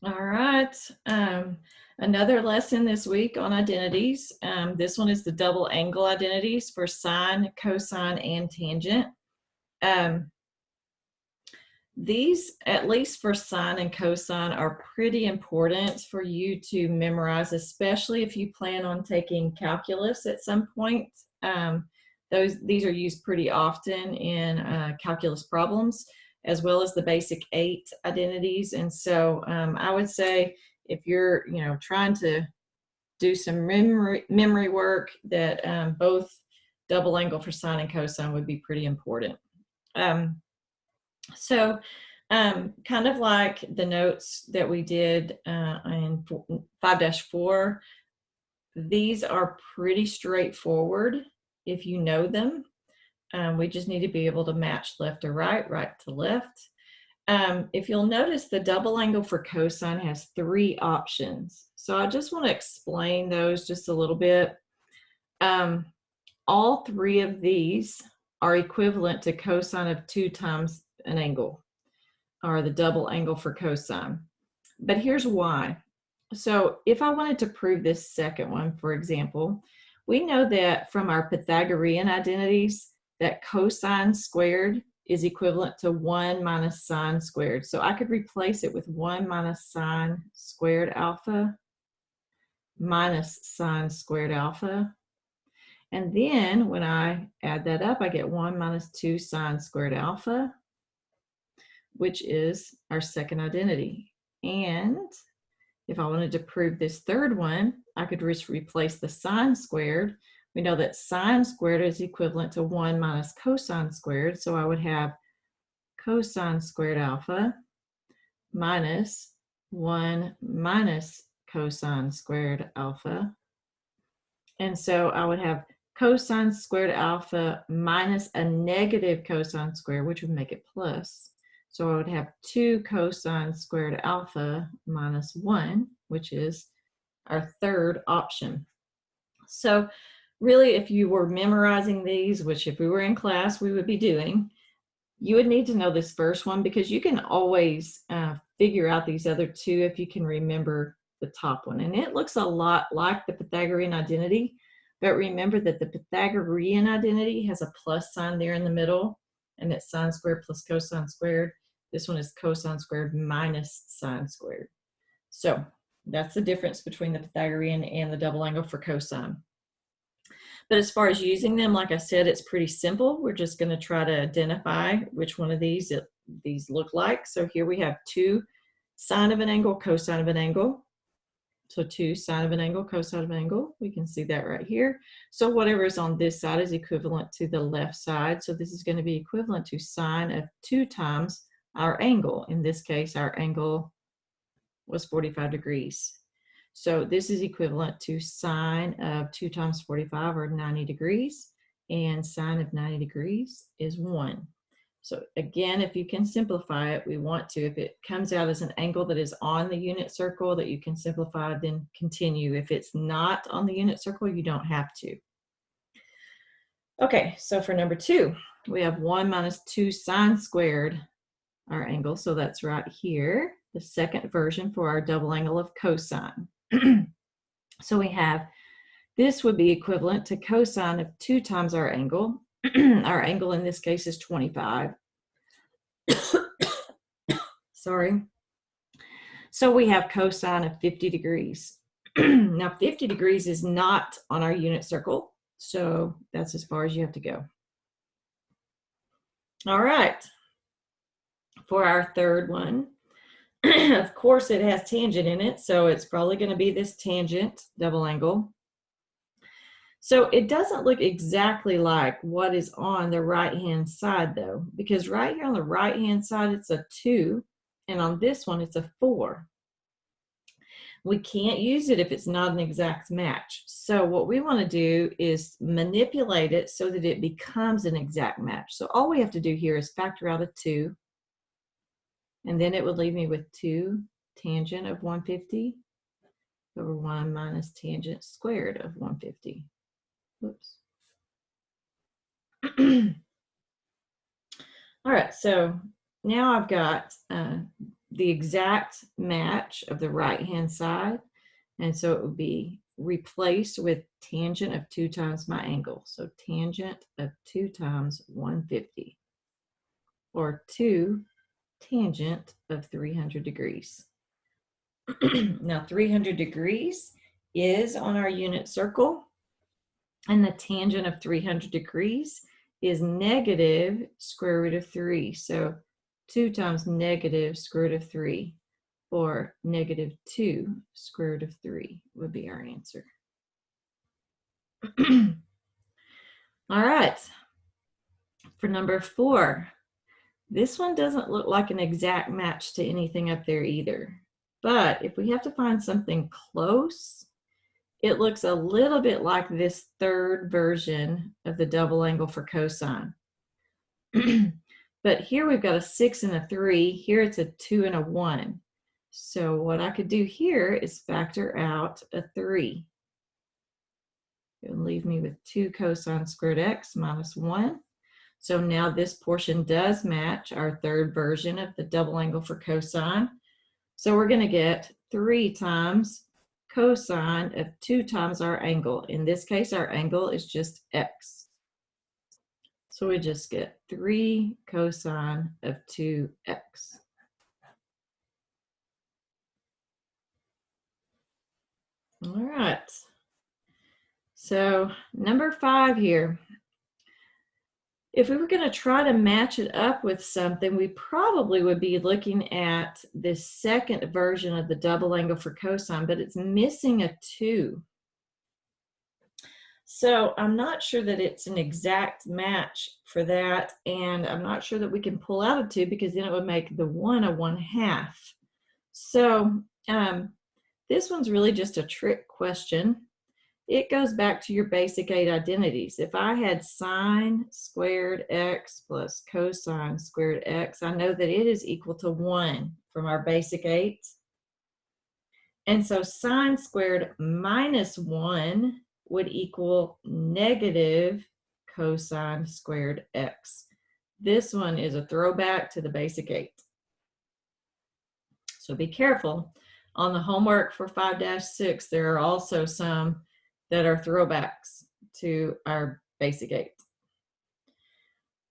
All right. Another lesson this week on identities. This one is the double angle identities for sine, cosine, and tangent. These, at least for sine and cosine, are pretty important for you to memorize, especially if you plan on taking calculus at some point. These are used pretty often in calculus problems, as well as the basic 8 identities. And so I would say if you're trying to do some memory work, that both double angle for sine and cosine would be pretty important. So kind of like the notes that we did in 5-4, these are pretty straightforward if you know them. We just need to be able to match left to right, right to left. If you'll notice, the double angle for cosine has 3 options. So I just want to explain those just a little bit. All 3 of these are equivalent to cosine of 2 times an angle, or the double angle for cosine. But here's why. So if I wanted to prove this second one, for example, we know that from our Pythagorean identities that cosine squared is equivalent to 1 minus sine squared. So I could replace it with 1 minus sine squared alpha minus sine squared alpha. And then when I add that up, I get 1 minus 2 sine squared alpha, which is our second identity. And if I wanted to prove this third one, I could just replace the sine squared. We know that sine squared is equivalent to 1 minus cosine squared. So I would have cosine squared alpha minus 1 minus cosine squared alpha. And so I would have cosine squared alpha minus a negative cosine squared, which would make it plus. So I would have 2 cosine squared alpha minus 1, which is our third option. So really, if you were memorizing these, which if we were in class, we would be doing, you would need to know this first one, because you can always figure out these other 2 if you can remember the top one. And it looks a lot like the Pythagorean identity, but remember that the Pythagorean identity has a plus sign there in the middle, and it's sine squared plus cosine squared. This one is cosine squared minus sine squared. So that's the difference between the Pythagorean and the double angle for cosine. But as far as using them, like I said, it's pretty simple. We're just going to try to identify which one of these look like. So here we have 2 sine of an angle, cosine of an angle. So 2 sine of an angle, cosine of an angle. We can see that right here. So whatever is on this side is equivalent to the left side. So this is going to be equivalent to sine of 2 times our angle. In this case, our angle was 45 degrees. So this is equivalent to sine of 2 times 45, or 90 degrees, and sine of 90 degrees is 1. So again, if you can simplify it, we want to. If it comes out as an angle that is on the unit circle that you can simplify, then continue. If it's not on the unit circle, you don't have to. Okay, so for number 2, we have 1 minus 2 sine squared our angle. So that's right here, the second version for our double angle of cosine. So we have, this would be equivalent to cosine of 2 times our angle. Our angle in this case is 25. Sorry. So we have cosine of 50 degrees. Now 50 degrees is not on our unit circle, so that's as far as you have to go. All right. For our third one, of course it has tangent in it, so it's probably going to be this tangent double angle. So it doesn't look exactly like what is on the right-hand side, though, because right here on the right-hand side, it's a 2, and on this one, it's a 4. We can't use it if it's not an exact match. So what we want to do is manipulate it so that it becomes an exact match. So all we have to do here is factor out a 2, and then it would leave me with 2 tangent of 150 over 1 minus tangent squared of 150. Whoops. All right, so now I've got the exact match of the right-hand side. And so it would be replaced with tangent of 2 times my angle. So tangent of 2 times 150, or 2 tangent of 300 degrees. Now 300 degrees is on our unit circle, and the tangent of 300 degrees is negative square root of 3. So 2 times negative square root of 3, or negative 2 square root of 3 would be our answer. All right, for number 4, this one doesn't look like an exact match to anything up there either. But if we have to find something close, it looks a little bit like this third version of the double angle for cosine. But here we've got a 6 and a 3. Here it's a 2 and a 1. So what I could do here is factor out a 3. It'll leave me with 2 cosine squared x minus 1. So now this portion does match our third version of the double angle for cosine. So we're going to get 3 times cosine of 2 times our angle. In this case, our angle is just x. So we just get 3 cosine of 2x. All right. So number 5 here. If we were going to try to match it up with something, we probably would be looking at this second version of the double angle for cosine, but it's missing a 2. So I'm not sure that it's an exact match for that, and I'm not sure that we can pull out a 2 because then it would make the 1 a 1/2. So this one's really just a trick question. It goes back to your basic 8 identities. If I had sine squared x plus cosine squared x, I know that it is equal to 1 from our basic 8. And so sine squared minus 1 would equal negative cosine squared x. This one is a throwback to the basic 8. So be careful. On the homework for 5-6, there are also some that are throwbacks to our basic 8.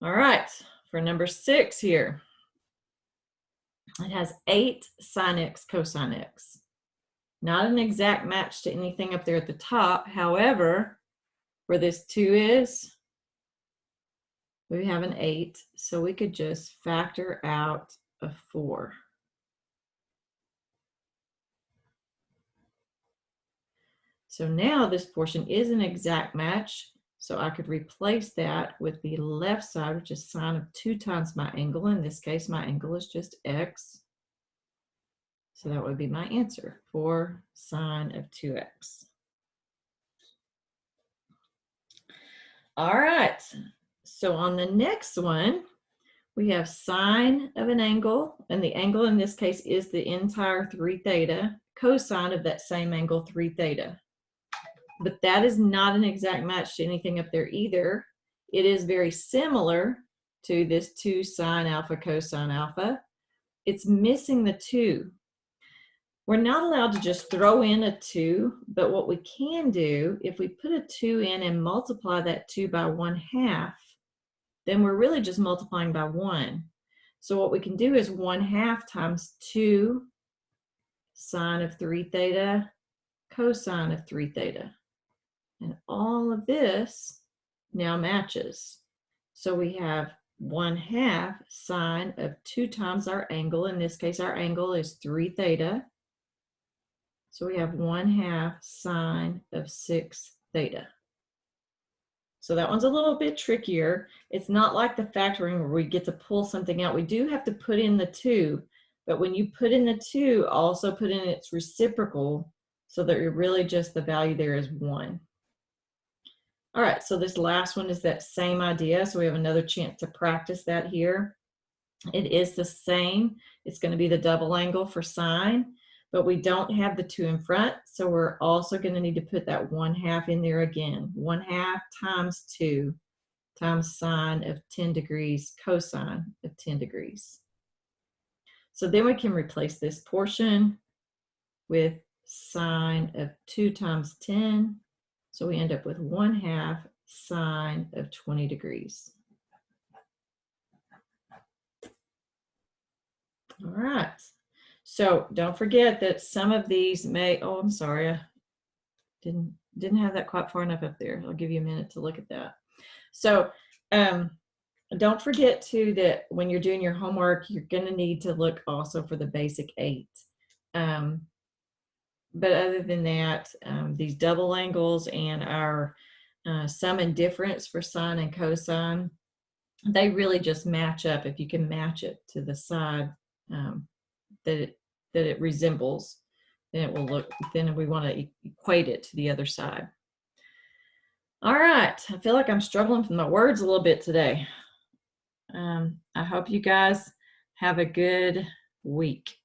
All right, for number 6 here, it has 8 sine x cosine x. Not an exact match to anything up there at the top. However, where this 2 is, we have an 8, so we could just factor out a 4. So now this portion is an exact match, so I could replace that with the left side, which is sine of 2 times my angle. In this case, my angle is just x. So that would be my answer, 4 sine of 2x. All right, so on the next one, we have sine of an angle, and the angle in this case is the entire 3 theta, cosine of that same angle, 3 theta. But that is not an exact match to anything up there either. It is very similar to this 2 sine alpha cosine alpha. It's missing the 2. We're not allowed to just throw in a 2, but what we can do, if we put a 2 in and multiply that 2 by 1/2, then we're really just multiplying by 1. So what we can do is 1/2 times 2 sine of 3 theta cosine of 3 theta. And all of this now matches. So we have 1/2 sine of 2 times our angle. In this case, our angle is 3 theta. So we have 1/2 sine of 6 theta. So that one's a little bit trickier. It's not like the factoring where we get to pull something out. We do have to put in the 2, but when you put in the 2, also put in its reciprocal so that you're really just the value there is 1. All right, so this last one is that same idea. So we have another chance to practice that here. It is the same. It's going to be the double angle for sine, but we don't have the 2 in front. So we're also going to need to put that 1/2 in there again. 1/2 times 2 times sine of 10 degrees cosine of 10 degrees. So then we can replace this portion with sine of 2 times 10. So we end up with 1/2 sine of 20 degrees. All right. So don't forget that some of these may, oh, I'm sorry, I didn't have that quite far enough up there. I'll give you a minute to look at that. So don't forget too that when you're doing your homework, you're going to need to look also for the basic 8. But other than that, these double angles and our sum and difference for sine and cosine, they really just match up if you can match it to the side that it resembles. Then it will look, then we want to equate it to the other side. All right, I feel like I'm struggling with my words a little bit today. I hope you guys have a good week.